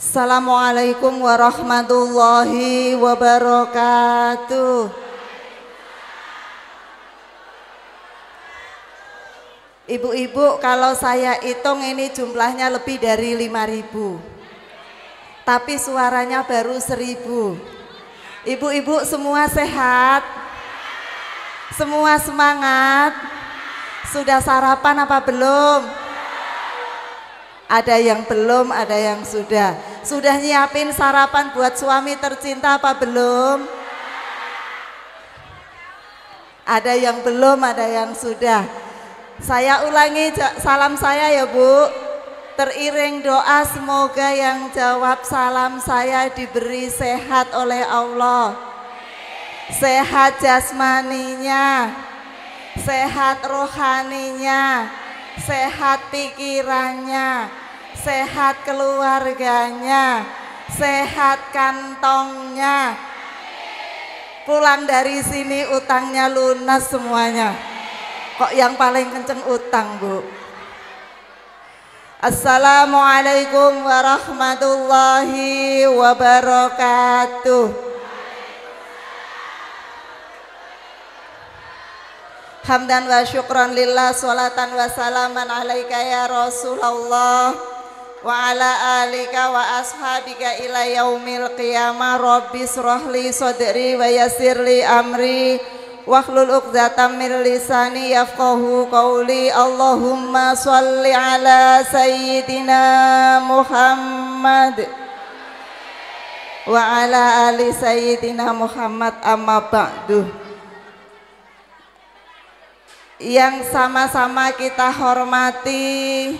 Assalamualaikum warahmatullahi wabarakatuh. Ibu-ibu, kalau saya hitung ini jumlahnya lebih dari 5.000, tapi suaranya baru 1.000. Ibu-ibu semua sehat? Semua semangat? Sudah sarapan apa belum? Ada yang belum, ada yang sudah. Sudah nyiapin sarapan buat suami tercinta apa belum? Ada yang belum, ada yang sudah. Saya ulangi salam saya ya Bu. Teriring doa semoga yang jawab salam saya diberi sehat oleh Allah. Sehat jasmaninya, sehat rohaninya, sehat pikirannya, sehat keluarganya, sehat kantongnya. Pulang dari sini utangnya lunas semuanya. Kok yang paling kenceng utang, Bu? Assalamualaikum warahmatullahi wabarakatuh. Hamdan wa syukran lillah, salatan wa salaman alaika ya Rasulullah wa ala alika wa ashabika ila yaumil qiyamah. Rabbi shrahli sadri wa yassirli amri wahlul 'uqdatam min lisani yafqahu qawli. Allahumma shalli ala sayyidina Muhammad wa ala ali sayyidina Muhammad, amma ba'du. Yang sama-sama kita hormati,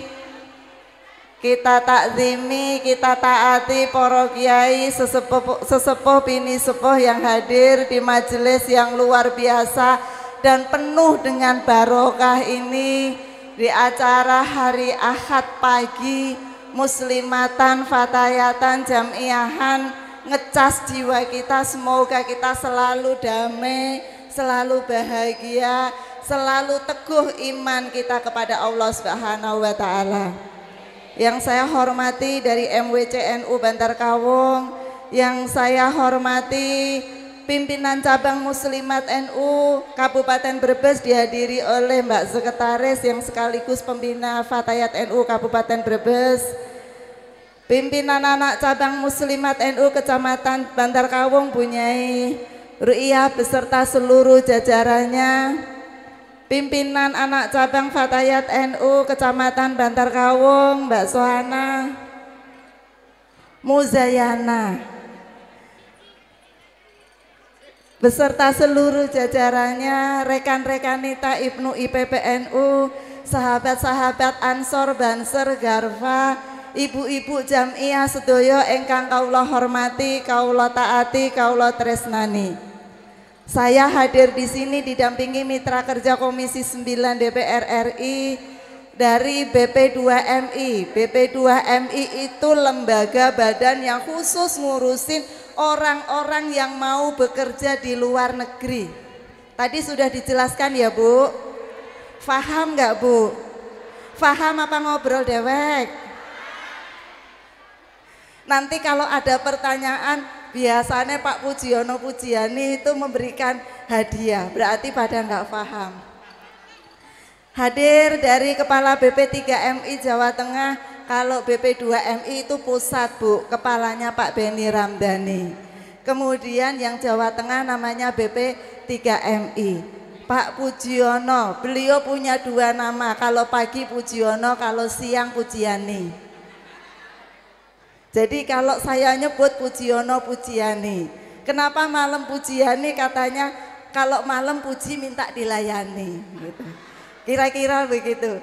kita takzimi, kita taati para kiai, sesepuh bini sepuh yang hadir di majelis yang luar biasa dan penuh dengan barokah ini di acara hari Ahad pagi, muslimatan, fatayatan, jamiahan, ngecas jiwa kita. Semoga kita selalu damai, selalu bahagia, selalu teguh iman kita kepada Allah Subhanahu wa Ta'ala. Yang saya hormati dari MWC NU Bantar Kawung, yang saya hormati pimpinan cabang Muslimat NU Kabupaten Brebes dihadiri oleh Mbak Sekretaris yang sekaligus pembina Fatayat NU Kabupaten Brebes, pimpinan anak cabang Muslimat NU Kecamatan Bantar Kawung Bu Nyai Ru'iyah beserta seluruh jajarannya, pimpinan anak cabang Fatayat NU Kecamatan Bantar Kawung Mbak Sohana Muzayana beserta seluruh jajarannya, rekan-rekan Nita Ibnu IPPNU, sahabat-sahabat Ansor Banser Garfa, ibu-ibu jamiah sedoyo ingkang kaula hormati, kaula taati, kaula tresnani. Saya hadir di sini didampingi mitra kerja Komisi 9 DPR RI dari BP2MI. BP2MI itu lembaga badan yang khusus ngurusin orang-orang yang mau bekerja di luar negeri. Tadi sudah dijelaskan ya Bu? Faham nggak Bu? Faham apa ngobrol dewek? Nanti kalau ada pertanyaan, biasanya Pak Pujiono Pujiani itu memberikan hadiah, berarti pada nggak paham. Hadir dari Kepala BP3MI Jawa Tengah, kalau BP2MI itu pusat Bu, kepalanya Pak Beni Ramdhani. Kemudian yang Jawa Tengah namanya BP3MI, Pak Pujiono, beliau punya dua nama, kalau pagi Pujiono, kalau siang Pujiani. Jadi kalau saya nyebut Pujiono Pujiani, kenapa malam Pujiani? Katanya kalau malam puji minta dilayani gitu. Kira-kira begitu.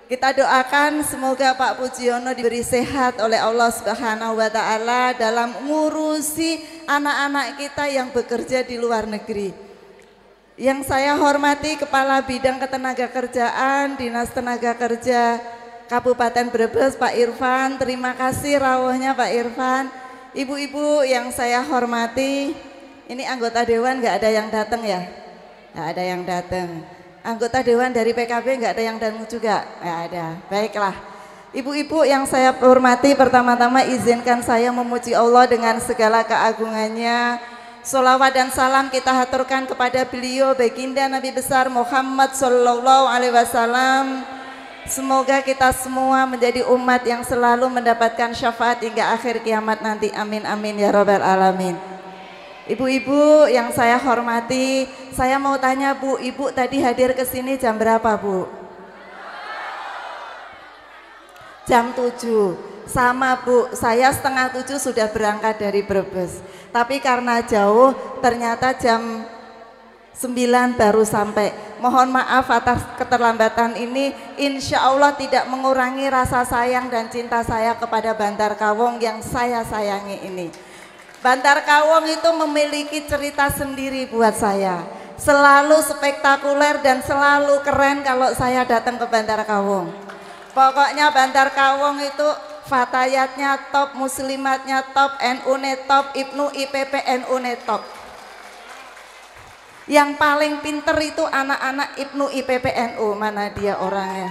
Kita doakan semoga Pak Pujiono diberi sehat oleh Allah Subhanahu wa Ta'ala dalam ngurusi anak-anak kita yang bekerja di luar negeri. Yang saya hormati Kepala Bidang Ketenagakerjaan Dinas Tenaga Kerja Kabupaten Brebes Pak Irfan, terima kasih rawuhnya Pak Irfan. Ibu-ibu yang saya hormati, ini anggota dewan nggak ada yang datang ya? Nggak ada yang datang. Anggota dewan dari PKB nggak ada yang datang juga? Nggak ada. Baiklah. Ibu-ibu yang saya hormati, pertama-tama izinkan saya memuji Allah dengan segala keagungannya. Sholawat dan salam kita haturkan kepada beliau baginda Nabi besar Muhammad Sallallahu Alaihi Wasallam. Semoga kita semua menjadi umat yang selalu mendapatkan syafaat hingga akhir kiamat nanti. Amin amin ya robbal alamin. Ibu-ibu yang saya hormati, saya mau tanya Bu, Ibu tadi hadir ke sini jam berapa Bu? Jam 7. Sama Bu, saya setengah 7 sudah berangkat dari Brebes. Tapi karena jauh, ternyata jam 9 baru sampai. Mohon maaf atas keterlambatan ini. Insya Allah tidak mengurangi rasa sayang dan cinta saya kepada Bantar Kawong yang saya sayangi ini. Bantar Kawong itu memiliki cerita sendiri buat saya. Selalu spektakuler dan selalu keren kalau saya datang ke Bantar Kawong. Pokoknya Bantar Kawong itu fatayatnya top, muslimatnya top, NU-nya top, Ibnu IPP NU-nya top. Yang paling pinter itu anak-anak Ibnu IPP NU. Mana dia orangnya?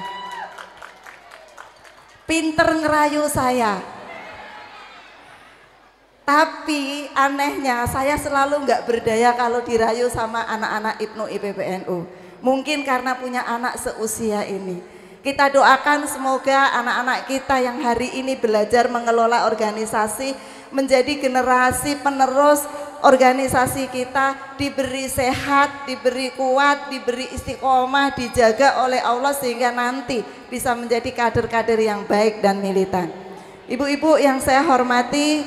Pinter ngerayu saya. Tapi anehnya saya selalu nggak berdaya kalau dirayu sama anak-anak Ibnu IPP NU. Mungkin karena punya anak seusia ini. Kita doakan semoga anak-anak kita yang hari ini belajar mengelola organisasi menjadi generasi penerus organisasi kita, diberi sehat, diberi kuat, diberi istiqomah, dijaga oleh Allah sehingga nanti bisa menjadi kader-kader yang baik dan militan. Ibu-ibu yang saya hormati,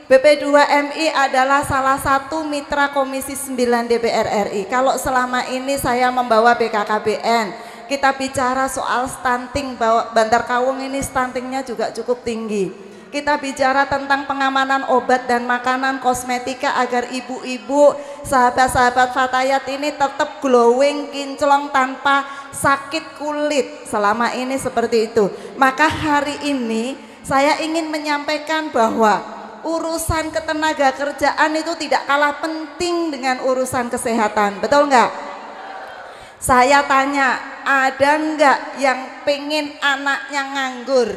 BP2MI adalah salah satu mitra Komisi 9 DPR RI. Kalau selama ini saya membawa BKKBN, kita bicara soal stunting, bahwa Bantar Kawung ini stuntingnya juga cukup tinggi. Kita bicara tentang pengamanan obat dan makanan kosmetika agar ibu-ibu, sahabat-sahabat fatayat ini tetap glowing, kinclong tanpa sakit kulit. Selama ini seperti itu. Maka hari ini saya ingin menyampaikan bahwa urusan ketenaga kerjaan itu tidak kalah penting dengan urusan kesehatan, betul nggak? Saya tanya, ada nggak yang pengen anaknya nganggur?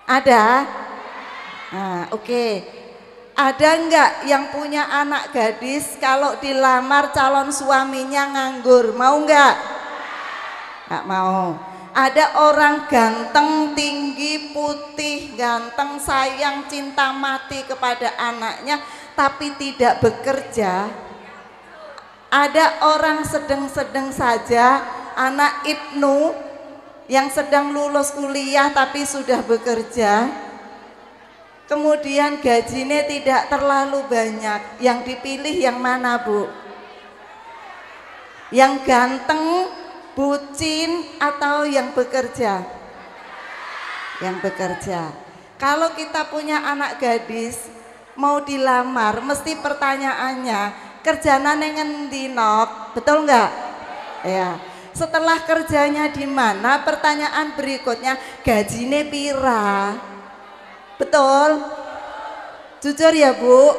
Ada? Nah, oke. Ada nggak yang punya anak gadis kalau dilamar calon suaminya nganggur? Mau nggak? Nggak mau. Ada orang ganteng, tinggi, putih, ganteng, sayang, cinta mati kepada anaknya tapi tidak bekerja. Ada orang sedang-sedang saja, anak Ibnu yang sedang lulus kuliah tapi sudah bekerja. Kemudian gajinya tidak terlalu banyak. Yang dipilih yang mana Bu? Yang ganteng, bucin, atau yang bekerja? Yang bekerja. Kalau kita punya anak gadis mau dilamar, mesti pertanyaannya kerjana ngendi nok, betul nggak? Ya. Setelah kerjanya di mana, pertanyaan berikutnya gajine pira? Betul? Jujur ya Bu?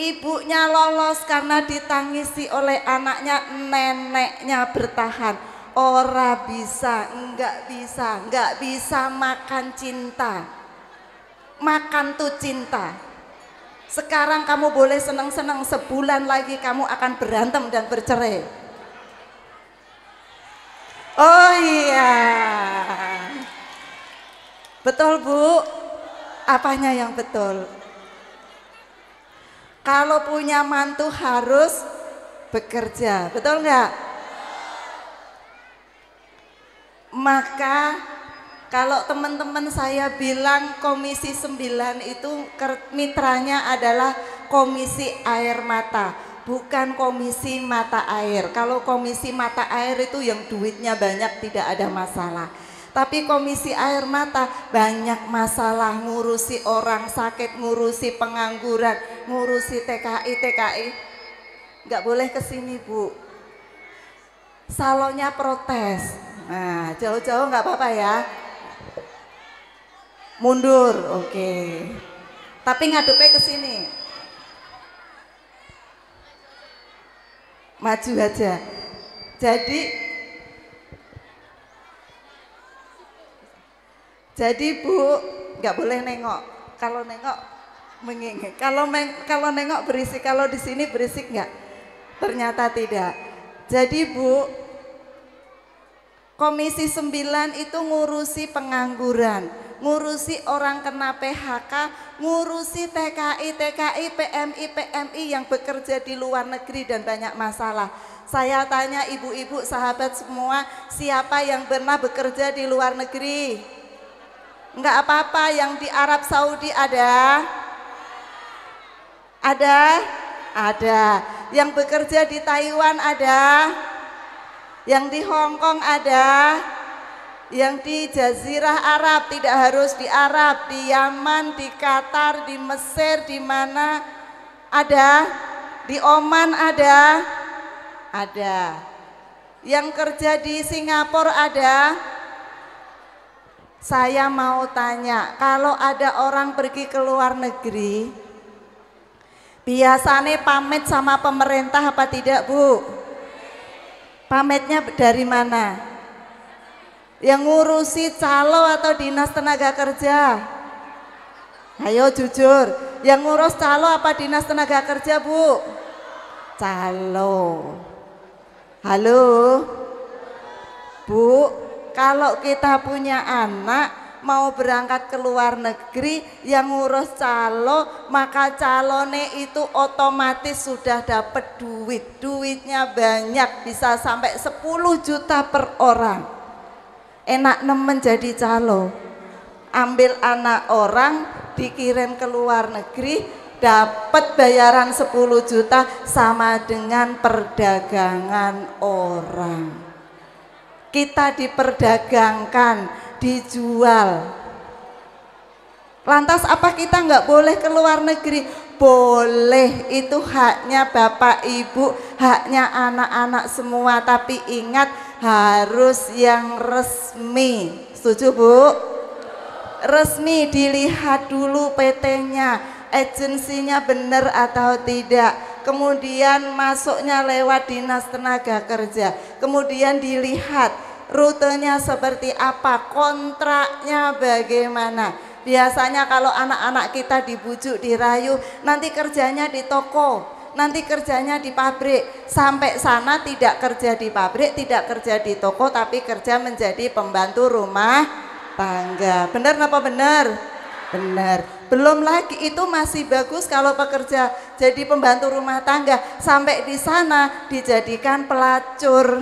Ibunya lolos karena ditangisi oleh anaknya, neneknya bertahan. Ora bisa, nggak bisa makan cinta. Makan tuh cinta. Sekarang kamu boleh seneng-seneng, sebulan lagi kamu akan berantem dan bercerai. Oh iya. Betul Bu? Apanya yang betul? Kalau punya mantu harus bekerja, betul nggak? Maka kalau teman-teman saya bilang Komisi 9 itu mitranya adalah Komisi Air Mata, bukan Komisi Mata Air. Kalau Komisi Mata Air itu yang duitnya banyak tidak ada masalah. Tapi Komisi Air Mata banyak masalah, ngurusi orang sakit, ngurusi pengangguran, ngurusi TKI. Nggak boleh kesini Bu. Salonnya protes. Nah, jauh-jauh nggak apa-apa ya. Mundur, oke. Tapi ngadepnya ke sini. Maju aja. Jadi Jadi Bu, nggak boleh nengok. Kalau nengok mengingin. Kalau nengok berisik. Kalau di sini berisik nggak? Ternyata tidak. Jadi Bu, Komisi 9 itu ngurusi pengangguran, ngurusi orang kena PHK, ngurusi TKI, PMI yang bekerja di luar negeri dan banyak masalah. Saya tanya ibu-ibu, sahabat semua, siapa yang pernah bekerja di luar negeri? Enggak apa-apa, yang di Arab Saudi ada? Ada? Ada. Yang bekerja di Taiwan ada? Yang di Hong Kong ada? Yang di Jazirah Arab, tidak harus di Arab, di Yaman, di Qatar, di Mesir, di mana ada? Di Oman ada? Ada. Yang kerja di Singapura ada? Saya mau tanya, kalau ada orang pergi ke luar negeri, biasanya pamit sama pemerintah apa tidak Bu? Pamitnya dari mana? Yang ngurusi calo atau dinas tenaga kerja? Ayo jujur, yang ngurus calo apa dinas tenaga kerja Bu? Calo. Halo Bu, kalau kita punya anak mau berangkat ke luar negeri yang ngurus calo, maka calone itu otomatis sudah dapat duitnya banyak, bisa sampai 10 juta per orang. Enak nemen jadi calo, ambil anak orang dikirim ke luar negeri, dapat bayaran 10 juta sama dengan perdagangan orang. Kita diperdagangkan, dijual. Lantas apa kita nggak boleh ke luar negeri? Boleh, itu haknya Bapak Ibu, haknya anak-anak semua. Tapi ingat, harus yang resmi. Setuju Bu? Resmi, dilihat dulu PT-nya, agensinya benar atau tidak. Kemudian masuknya lewat dinas tenaga kerja, kemudian dilihat rutenya seperti apa, kontraknya bagaimana. Biasanya kalau anak-anak kita dibujuk, dirayu, nanti kerjanya di toko, nanti kerjanya di pabrik. Sampai sana tidak kerja di pabrik, tidak kerja di toko, tapi kerja menjadi pembantu rumah tangga. Benar apa benar? Benar. Belum lagi itu masih bagus kalau pekerja jadi pembantu rumah tangga, sampai di sana dijadikan pelacur.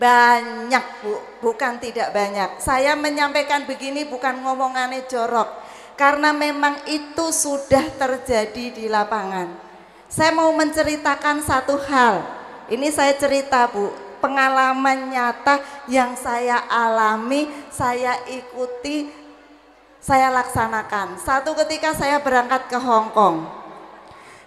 Banyak Bu, bukan tidak banyak. Saya menyampaikan begini bukan ngomongannya jorok, karena memang itu sudah terjadi di lapangan. Saya mau menceritakan satu hal. Ini saya cerita Bu, pengalaman nyata yang saya alami, saya ikuti, saya laksanakan. Satu ketika saya berangkat ke Hong Kong.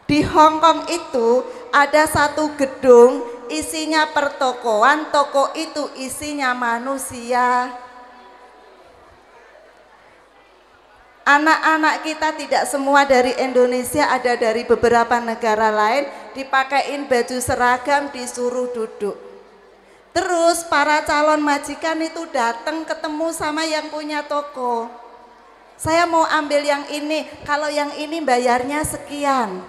Di Hong Kong itu ada satu gedung isinya pertokoan, toko itu isinya manusia. Anak-anak kita tidak semua dari Indonesia, ada dari beberapa negara lain, dipakein baju seragam, disuruh duduk. Terus para calon majikan itu datang ketemu sama yang punya toko. Saya mau ambil yang ini, kalau yang ini bayarnya sekian.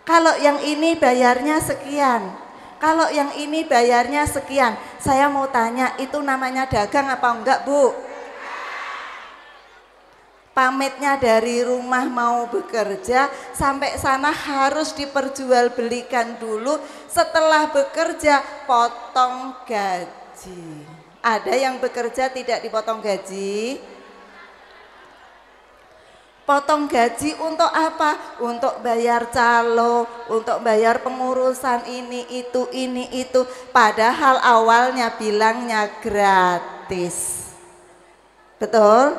Kalau yang ini bayarnya sekian. Kalau yang ini bayarnya sekian. Saya mau tanya, itu namanya dagang apa enggak Bu? Pamitnya dari rumah mau bekerja, sampai sana harus diperjualbelikan dulu. Setelah bekerja potong gaji. Ada yang bekerja tidak dipotong gaji? Potong gaji untuk apa? Untuk bayar calo, untuk bayar pengurusan ini itu. Padahal awalnya bilangnya gratis. Betul?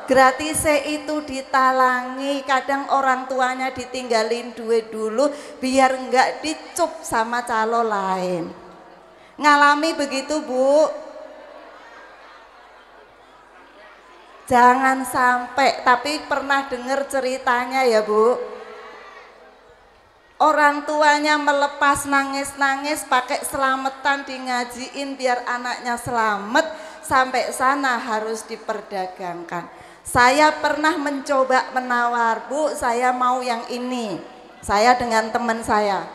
Gratisnya itu ditalangi, kadang orang tuanya ditinggalin duit dulu biar enggak dicup sama calo lain. Ngalami begitu Bu? Jangan sampai, tapi pernah dengar ceritanya ya Bu, orang tuanya melepas nangis-nangis pakai selamatan, di ngajiin biar anaknya selamat. sampai sana harus diperdagangkan. Saya pernah mencoba menawar, Bu, saya mau yang ini. Saya dengan teman saya.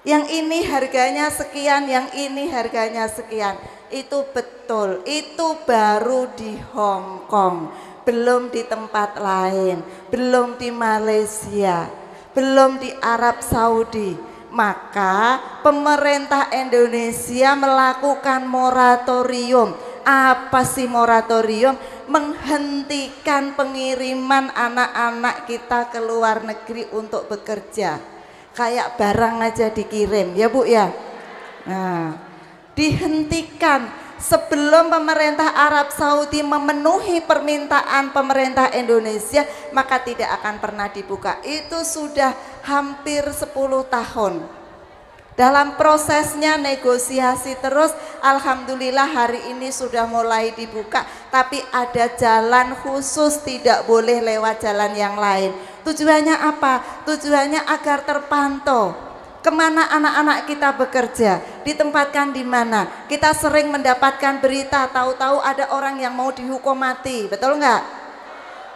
Yang ini harganya sekian, yang ini harganya sekian. Itu betul, itu baru di Hong Kong, belum di tempat lain, belum di Malaysia, belum di Arab Saudi. Maka pemerintah Indonesia melakukan moratorium. Apa sih moratorium? Menghentikan pengiriman anak-anak kita ke luar negeri untuk bekerja. Kayak barang aja dikirim ya Bu ya. Nah, dihentikan sebelum pemerintah Arab Saudi memenuhi permintaan pemerintah Indonesia, maka tidak akan pernah dibuka. Itu sudah hampir 10 tahun. Dalam prosesnya negosiasi terus, alhamdulillah hari ini sudah mulai dibuka, tapi ada jalan khusus, tidak boleh lewat jalan yang lain. Tujuannya apa? Tujuannya agar terpantau kemana anak-anak kita bekerja, ditempatkan di mana. Kita sering mendapatkan berita, tahu-tahu ada orang yang mau dihukum mati, betul nggak?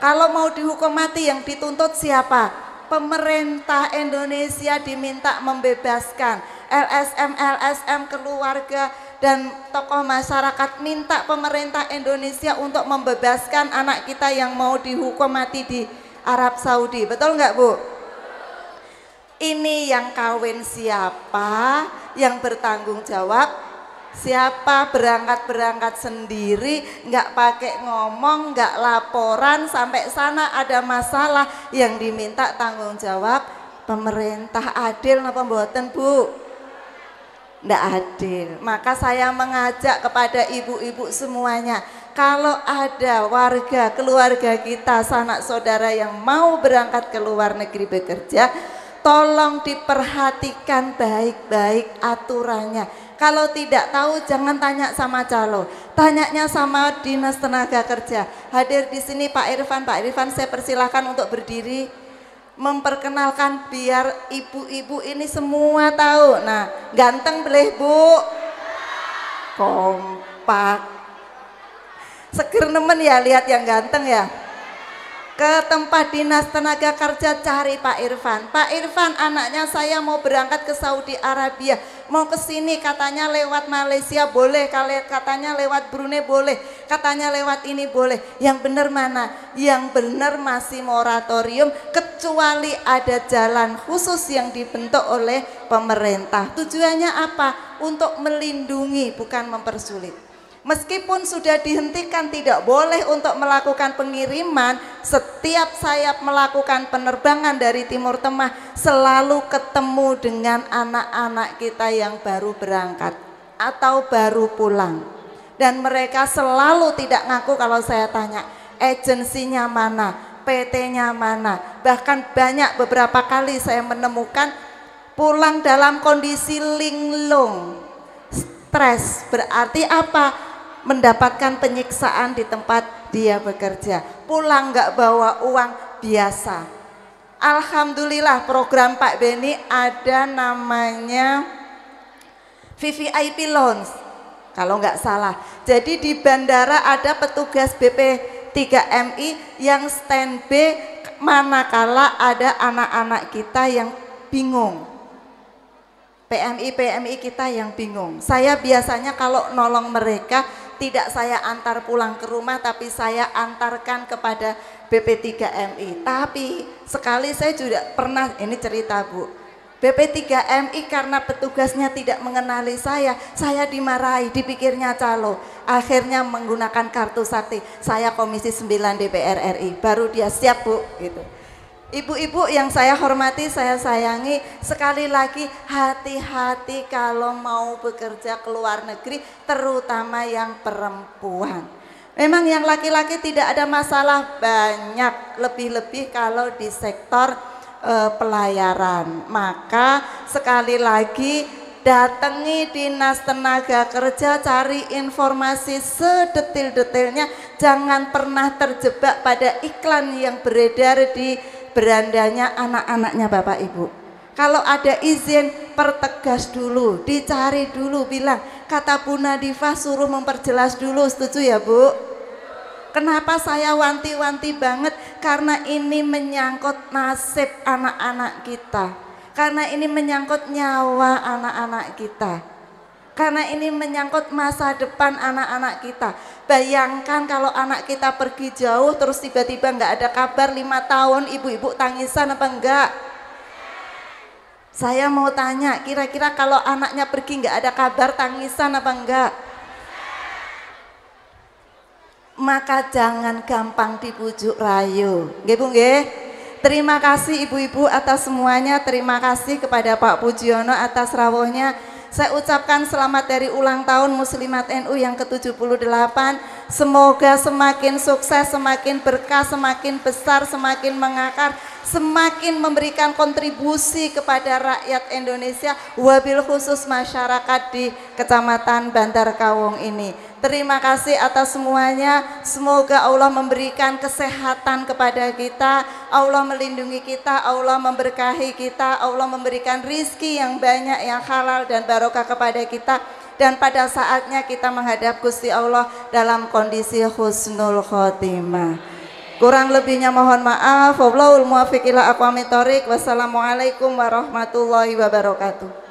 Kalau mau dihukum mati yang dituntut siapa? Pemerintah Indonesia diminta membebaskan. LSM keluarga dan tokoh masyarakat minta pemerintah Indonesia untuk membebaskan anak kita yang mau dihukum mati di Arab Saudi, betul nggak Bu? Ini yang kawin siapa, yang bertanggung jawab siapa, berangkat sendiri, nggak pakai ngomong, nggak laporan, sampai sana ada masalah yang diminta tanggung jawab pemerintah. Adil napa mboten Bu? Nggak adil. Maka saya mengajak kepada ibu-ibu semuanya, kalau ada warga keluarga kita, sanak saudara yang mau berangkat ke luar negeri bekerja, tolong diperhatikan baik-baik aturannya. Kalau tidak tahu jangan tanya sama calo, tanyanya sama Dinas Tenaga Kerja. Hadir di sini Pak Irfan. Pak Irfan, saya persilahkan untuk berdiri, memperkenalkan biar ibu-ibu ini semua tahu. Nah, ganteng boleh Bu? Kompak. Seger nemen ya lihat yang ganteng ya. Ke tempat Dinas Tenaga Kerja cari Pak Irfan. Pak Irfan, anaknya saya mau berangkat ke Saudi Arabia, mau ke sini, katanya lewat Malaysia boleh, katanya lewat Brunei boleh, katanya lewat ini boleh. Yang benar mana? Yang benar masih moratorium, kecuali ada jalan khusus yang dibentuk oleh pemerintah. Tujuannya apa? Untuk melindungi, bukan mempersulit. Meskipun sudah dihentikan, tidak boleh untuk melakukan pengiriman. Setiap saya melakukan penerbangan dari Timur Tengah selalu ketemu dengan anak-anak kita yang baru berangkat atau baru pulang, dan mereka selalu tidak ngaku kalau saya tanya agensinya mana, PT-nya mana. Bahkan banyak beberapa kali saya menemukan pulang dalam kondisi linglung, stres. Berarti apa? Mendapatkan penyiksaan di tempat dia bekerja, pulang nggak bawa uang biasa. Alhamdulillah program Pak Beni ada namanya VVIP Lounge kalau nggak salah. Jadi di bandara ada petugas BP3MI yang standby manakala ada anak-anak kita yang bingung, PMI kita yang bingung. Saya biasanya kalau nolong mereka tidak saya antar pulang ke rumah, tapi saya antarkan kepada BP3MI. Tapi sekali saya juga pernah, ini cerita Bu, BP3MI karena petugasnya tidak mengenali saya dimarahi, dipikirnya calo. Akhirnya menggunakan kartu sakti, saya Komisi 9 DPR RI, baru dia siap Bu gitu. Ibu-ibu yang saya hormati, saya sayangi, sekali lagi hati-hati kalau mau bekerja ke luar negeri, terutama yang perempuan. Memang yang laki-laki tidak ada masalah banyak, lebih-lebih kalau di sektor pelayaran. Maka sekali lagi datangi Dinas Tenaga Kerja, cari informasi sedetil-detilnya, jangan pernah terjebak pada iklan yang beredar di berandanya anak-anaknya Bapak Ibu. Kalau ada izin dipertegas dulu, dicari dulu, bilang kata Bu Nadifah suruh memperjelas dulu, setuju ya Bu? Kenapa saya wanti-wanti banget? Karena ini menyangkut nasib anak-anak kita, karena ini menyangkut nyawa anak-anak kita, karena ini menyangkut masa depan anak-anak kita. Bayangkan kalau anak kita pergi jauh terus tiba-tiba nggak ada kabar 5 tahun, ibu-ibu tangisan apa enggak? Saya mau tanya, kira-kira kalau anaknya pergi nggak ada kabar, tangisan apa enggak? Maka jangan gampang dibujuk rayu, nggih Bu nggih? Terima kasih ibu-ibu atas semuanya, terima kasih kepada Pak Pujiono atas rawuhnya. Saya ucapkan selamat dari ulang tahun Muslimat NU yang ke-78. Semoga semakin sukses, semakin berkah, semakin besar, semakin mengakar, semakin memberikan kontribusi kepada rakyat Indonesia, wabil khusus masyarakat di Kecamatan Bantar Kawung ini. Terima kasih atas semuanya. Semoga Allah memberikan kesehatan kepada kita, Allah melindungi kita, Allah memberkahi kita, Allah memberikan rizki yang banyak, yang halal dan barokah kepada kita. Dan pada saatnya kita menghadap Gusti Allah dalam kondisi husnul khotimah. Kurang lebihnya mohon maaf. Wallahul muwaffiq ila aqwamit thoriq. Wassalamualaikum warahmatullahi wabarakatuh.